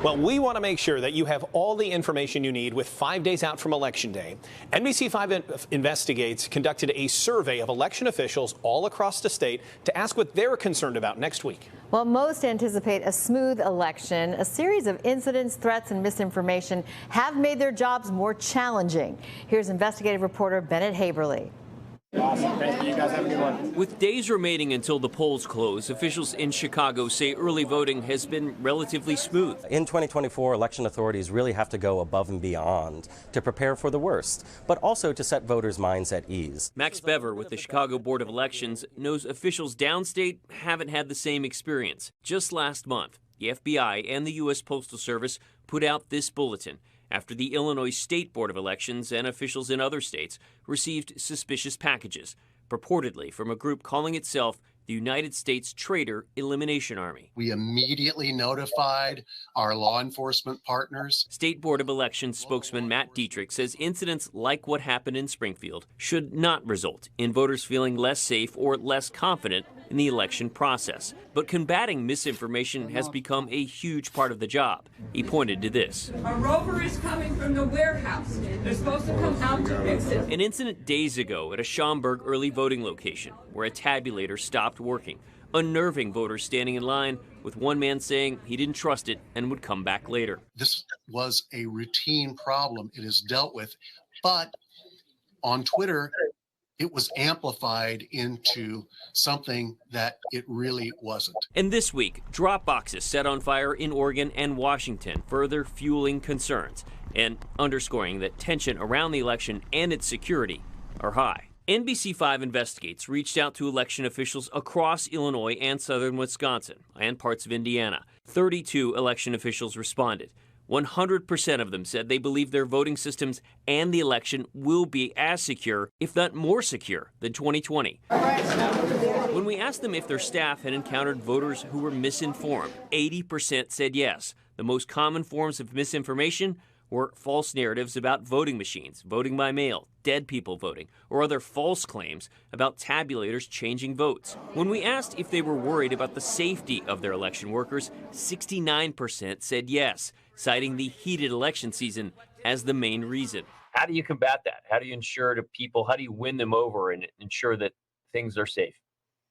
Well, we want to make sure that you have all the information you need with 5 days out from Election Day. NBC5 Investigates conducted a survey of election officials all across the state to ask what they're concerned about next week. Well, most anticipate a smooth election. A series of incidents, threats, and misinformation have made their jobs more challenging. Here's investigative reporter Bennett Haeberle. Awesome. Thank you. You guys have a good one. With days remaining until the polls close, officials in Chicago say early voting has been relatively smooth. In 2024, election authorities really have to go above and beyond to prepare for the worst, but also to set voters' minds at ease. Max Bever with the Chicago Board of Elections knows officials downstate haven't had the same experience. Just last month, the FBI and the U.S. Postal Service put out this bulletin after the Illinois State Board of Elections and officials in other states received suspicious packages, purportedly from a group calling itself the United States Traitor Elimination Army. We immediately notified our law enforcement partners. State Board of Elections spokesman Matt Dietrich says incidents like what happened in Springfield should not result in voters feeling less safe or less confident in the election process. But combating misinformation has become a huge part of the job. He pointed to this. A rover is coming from the warehouse. They're supposed to come out to fix it. An incident days ago at a Schaumburg early voting location where a tabulator stopped working, unnerving voters standing in line, with one man saying he didn't trust it and would come back later. This was a routine problem. It is dealt with, but on Twitter, it was amplified into something that it really wasn't. And this week, drop boxes set on fire in Oregon and Washington, further fueling concerns and underscoring that tension around the election and its security are high. NBC5 Investigates reached out to election officials across Illinois and southern Wisconsin and parts of Indiana. 32 election officials responded. 100% of them said they believe their voting systems and the election will be as secure, if not more secure, than 2020. When we asked them if their staff had encountered voters who were misinformed, 80% said yes. The most common forms of misinformation were false narratives about voting machines, voting by mail, dead people voting, or other false claims about tabulators changing votes. When we asked if they were worried about the safety of their election workers, 69% said yes, citing the heated election season as the main reason. How do you combat that? How do you ensure to people, how do you win them over and ensure that things are safe?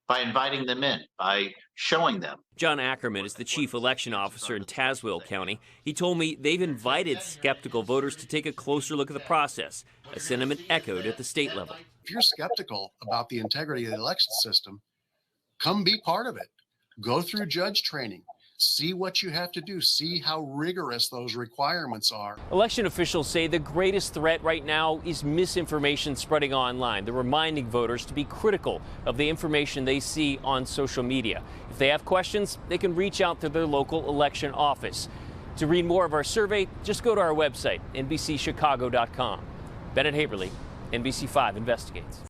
By inviting them in, by showing them. John Ackerman is the chief election officer in Tazewell County. He told me they've invited skeptical voters to take a closer look at the process, a sentiment echoed at the state level. If you're skeptical about the integrity of the election system, come be part of it. Go through judge training. See what you have to do. See how rigorous those requirements are. Election officials say the greatest threat right now is misinformation spreading online. They're reminding voters to be critical of the information they see on social media. If they have questions, they can reach out to their local election office. To read more of our survey, just go to our website, NBCChicago.com. Bennett Haeberle, NBC5 Investigates.